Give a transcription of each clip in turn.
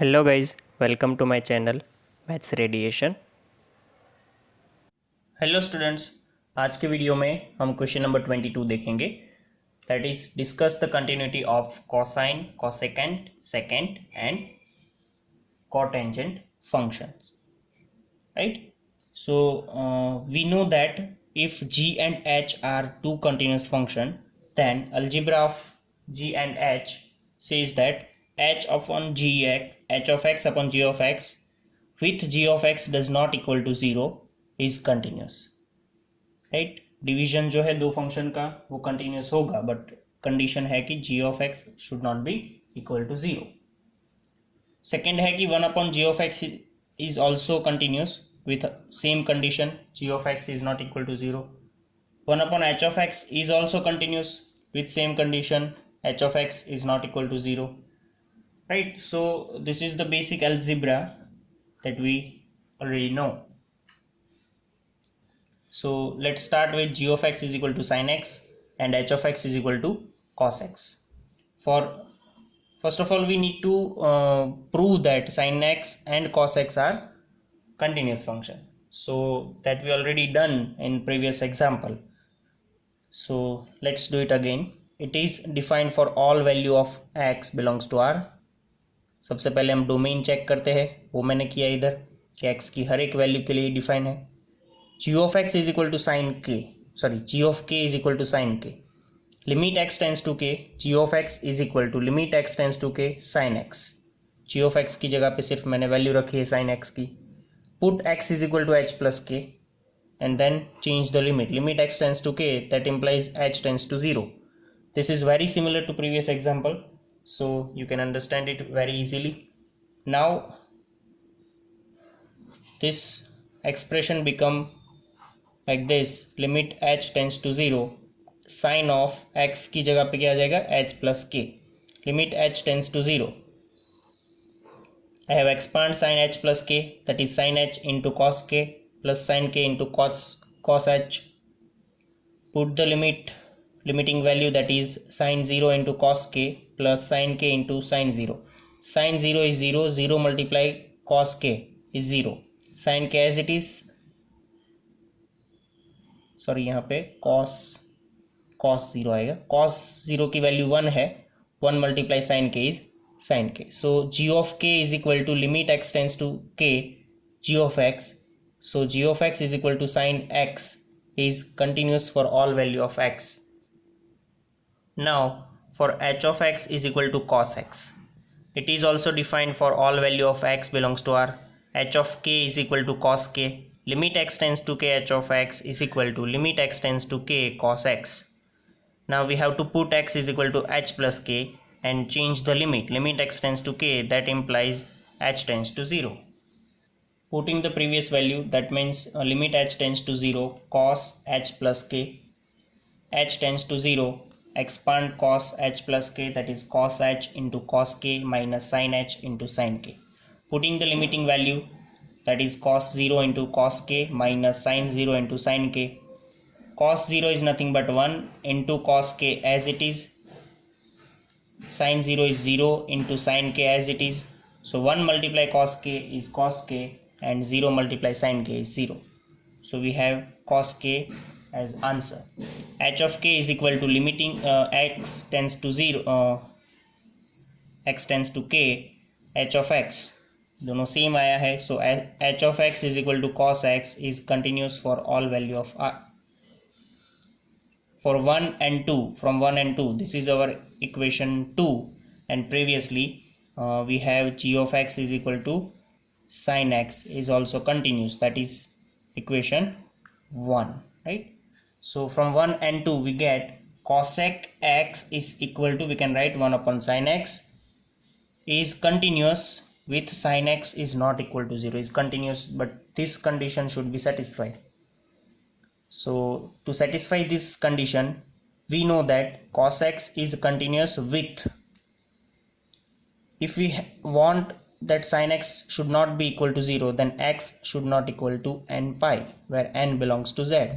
Hello guys, welcome to my channel maths radiation. Hello students, आज के video में हम क्वेश्चन नंबर 22 देखेंगे। That is discuss the continuity of cosine, cosecant, secant and cotangent functions. Right, so we know that if g and h are two continuous function, then algebra of g and h says that h upon gx, h of x upon g of x with g of x does not equal to 0 is continuous. Right, division जो है दो function का वो continuous होगा, but condition है कि g of x should not be equal to 0. Second है कि 1 upon g of x is also continuous with same condition, g of x is not equal to 0. 1 upon h of x is also continuous with same condition, h of x is not equal to 0. Right, so this is the basic algebra that we already know. So let's start with g of x is equal to sin x and h of x is equal to cos x. For first of all we need to prove that sin x and cos x are continuous function, so that we already done in previous example. So let's do it again. It is defined for all value of x belongs to R. सबसे पहले हम domain check करते हैं, वो मैंने किया इधर कि x की हर एक वैल्यू के लिए डिफाइन है. g of x is equal to sin k, sorry, g of k is equal to sin k. Limit x tends to k, g of x is equal to limit x tends to k sin x. g of x की जगह पे सिर्फ मैंने value रखी है sin x की. Put x is equal to h plus k and then change the limit. Limit x tends to k, that implies h tends to 0. This is very similar to previous example, so you can understand it very easily. Now this expression become like this. Limit h tends to 0, sin of x की जगह पे क्या आ जाएगा, h plus k. Limit h tends to 0. I have expand sin h plus k, that is sin h into cos k plus sin k into cos h. Put the limiting value, that is sin 0 into cos k plus sin k into sin 0. Sin 0 is 0, 0 multiply cos k is 0. Sin k as it is, sorry यहाँ पे cos 0 आएगा. cos 0 की value 1 है, 1 multiply sin k is sin k. So g of k is equal to limit x tends to k g of x. So g of x is equal to sin x is continuous for all value of x. Now for h of x is equal to cos x. It is also defined for all value of x belongs to R. h of k is equal to cos k. Limit x tends to k h of x is equal to limit x tends to k cos x. Now we have to put x is equal to h plus k and change the limit. Limit x tends to k, that implies h tends to 0. Putting the previous value, that means limit h tends to 0, cos h plus k, h tends to 0, expand cos h plus k, that is cos h into cos k minus sin h into sin k. Putting the limiting value, that is cos 0 into cos k minus sin 0 into sin k. Cos 0 is nothing but 1 into cos k as it is. Sin 0 is 0 into sin k as it is. So 1 multiply cos k is cos k and 0 multiply sin k is 0. So we have cos k as answer. h of k is equal to limiting x tends to 0, x tends to k, h of x दोनों same आया है. So h of x is equal to cos x is continuous for all value of r. For 1 and 2, from 1 and 2, this is our equation 2, and previously we have g of x is equal to sin x is also continuous, that is equation 1, right? So from 1 and 2 we get cosec x is equal to, we can write 1 upon sin x is continuous with sin x is not equal to 0, is continuous, but this condition should be satisfied. So to satisfy this condition, we know that cos x is continuous with, if we want that sin x should not be equal to 0, then x should not equal to n pi, where n belongs to z.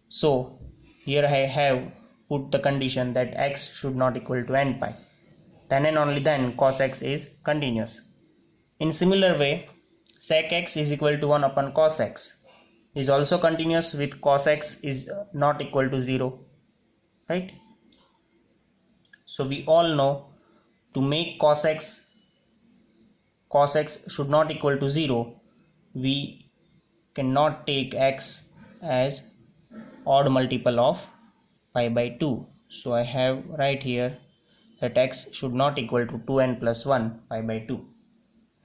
So here I have put the condition that x should not equal to n pi. Then and only then cos x is continuous. In similar way, sec x is equal to 1 upon cos x is also continuous with cos x is not equal to 0, right? So we all know to make cos x should not equal to 0, we cannot take x as odd multiple of pi by 2. So I have right here that x should not equal to 2n plus 1 pi by 2,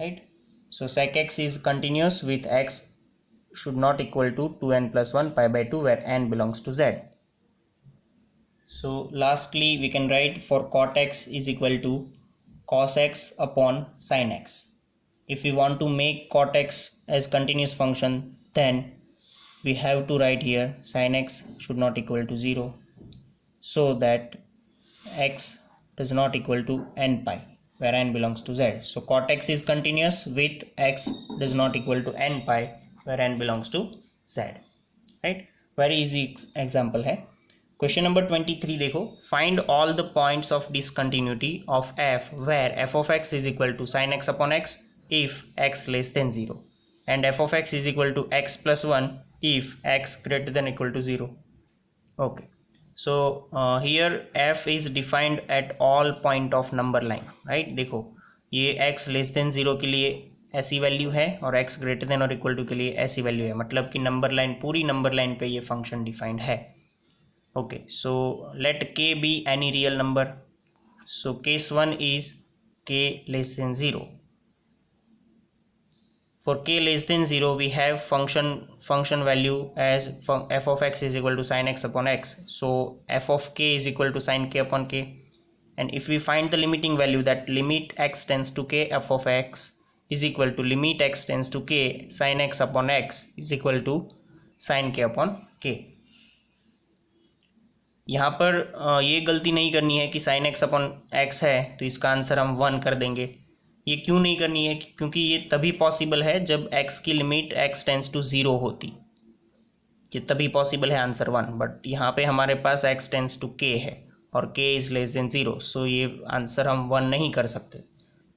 right? So sec x is continuous with x should not equal to 2n plus 1 pi by 2 where n belongs to z. So lastly we can write for cot x is equal to cos x upon sin x. If we want to make cot x as continuous function, then we have to write here sin x should not equal to 0, so that x does not equal to n pi where n belongs to z. So cot x is continuous with x does not equal to n pi where n belongs to z, right? Very easy example है. Question number 23 देखो, find all the points of discontinuity of f where f of x is equal to sin x upon x if x less than 0 and f of x is equal to x plus 1 if x greater than equal to 0. Okay, so here f is defined at all point of number line, right? देखो ये x less than 0 के लिए ऐसी value है और x greater than और equal to के लिए ऐसी वैल्यू है, मतलब कि नंबर लाइन पूरी नंबर लाइन पे ये फंक्शन डिफाइंड है. Okay, so let k be any real number. So case 1 is k less than 0. For k less than 0 we have function value as f of x is equal to sin x upon x. So f of k is equal to sin k upon k, and if we find the limiting value, that limit x tends to k f of x is equal to limit x tends to k sin x upon x is equal to sin k upon k. यहाँ पर ये गलती नहीं करनी है कि sin x upon x है तो इसका आंसर हम 1 कर देंगे. ये क्यों नहीं करनी है? क्योंकि ये तभी पॉसिबल है जब x की लिमिट x टेंस टू 0 होती, ये तभी पॉसिबल है आंसर 1. बट यहाँ पे हमारे पास x टेंस टू k है और k इज़ लेस देन 0, सो ये आंसर हम 1 नहीं कर सकते.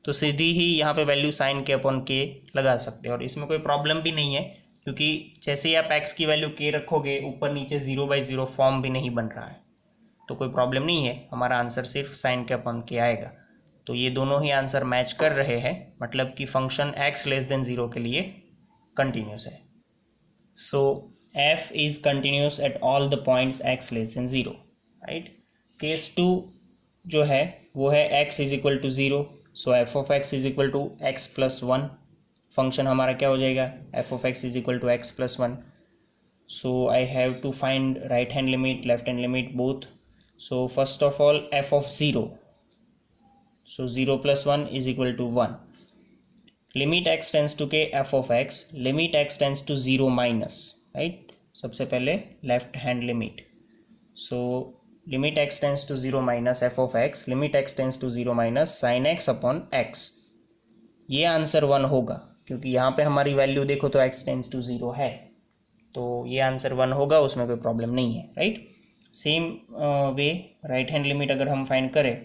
तो सीधी ही यहाँ पे value sine k upon k लगा सकते हैं और इसमें कोई प्रॉब्लम भी नहीं है, क्योंकि जैसे ही आप x की वैल्यू k रखोगे ऊपर नीचे 0/0 फॉर्म भी नहीं बन रहा है, तो कोई प्रॉब्लम नहीं है, हमारा आंसर सिर्फ साइन k अपॉन k आएगा. तो ये दोनों ही आंसर मैच कर रहे हैं, मतलब कि फंक्शन x लेस देन 0 के लिए कंटिन्यूस है. So f is continuous at all the points x less than 0, right? Case 2 जो है वो है x is equal to 0. So f of x is equal to x plus 1. Function हमारा क्या हो जाएगा? f of x is equal to x plus 1. So I have to find right hand limit, left hand limit both. So first of all f of 0. So 0 plus 1 is equal to 1. Limit x tends to k f of x, limit x tends to 0 minus, right? सबसे पहले left hand limit. So limit x tends to 0 minus f of x, limit x tends to 0 minus sin x upon x. ये answer 1 होगा, क्योंकि यहाँ पे हमारी value देखो तो x tends to 0 है, तो ये आंसर 1 होगा, उसमें कोई प्रॉब्लम नहीं है, right? Same way right hand limit अगर हम फाइंड करें,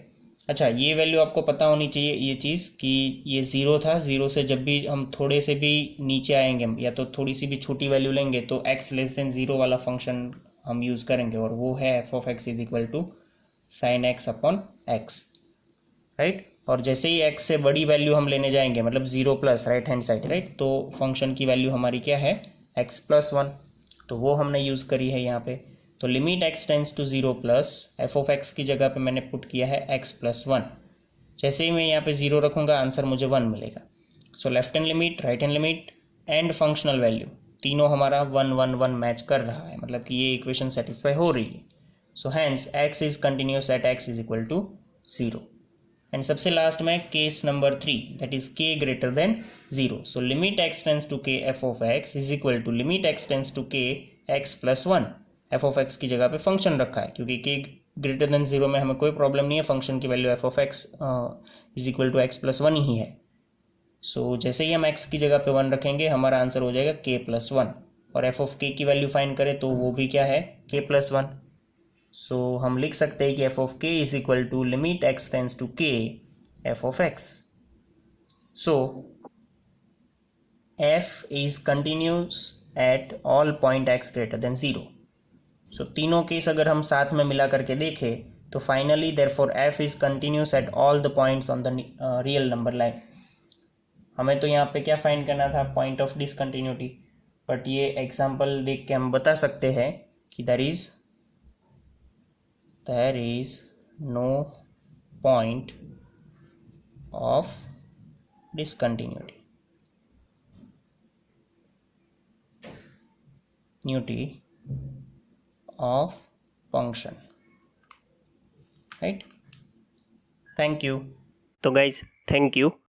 अच्छा ये वैल्यू आपको पता होनी चाहिए ये चीज़ कि ये 0 था. 0 से जब भी हम थोड़े से भी नीचे आएंगे या तो थोड़ी सी भी छोटी वैल्यू लेंगे तो x लेस देन 0 वाला फंक्शन हम यूज़ करेंगे, और वो है f of x is equal to sine x upon x, right? और जैसे ही x से बड़ी वैल्यू हम लेने जाएंगे, मतलब 0 plus right hand side, right, तो फंक्शन की वैल्यू हमारी क्या है? x plus 1. तो वो हमने यूज़ करी है यहाँ पे. तो limit x tends to 0 plus f of x की जगह पे मैंने पुट किया है x प्लस 1. जैसे ही मैं यहाँ पे 0 रखूँगा आंसर मुझे 1 मिलेगा. So left hand limit, right hand limit and functional value तीनों हमारा 1 1 1 मैच कर रहा है, मतलब कि ये इक्वेशन सेटिस्फाई हो रही है. So hence x is continuous at x is equal to 0. And सबसे लास्ट में case number 3, that is k greater than 0. So limit x tends to k f of x is equal to limit x tends to k x plus 1. f of x की जगह पे function रखा है, क्योंकि k greater than 0 में हमें कोई problem नहीं है, फंक्शन की value f of x is equal to x plus 1 ही है. सो जैसे ही हम x की जगह पे 1 रखेंगे हमारा आंसर हो जाएगा k प्लस 1, और f ऑफ k की वैल्यू फाइंड करें तो वो भी क्या है? k plus 1. सो हम लिख सकते हैं कि f of k is equal to limit x tends to k f of x. So f is continuous at all point x greater than 0. सो तीनों केस अगर हम साथ में मिला करके देखें तो finally therefore f is continuous at all the points on the real number line. हमें तो यहाँ पे क्या फाइंड करना था, पॉइंट ऑफ डिसकंटिन्यूटी, बट ये एग्जांपल देख के हम बता सकते हैं कि there is no point of discontinuity of function, right? Thank you. तो गाइज थैंक यू.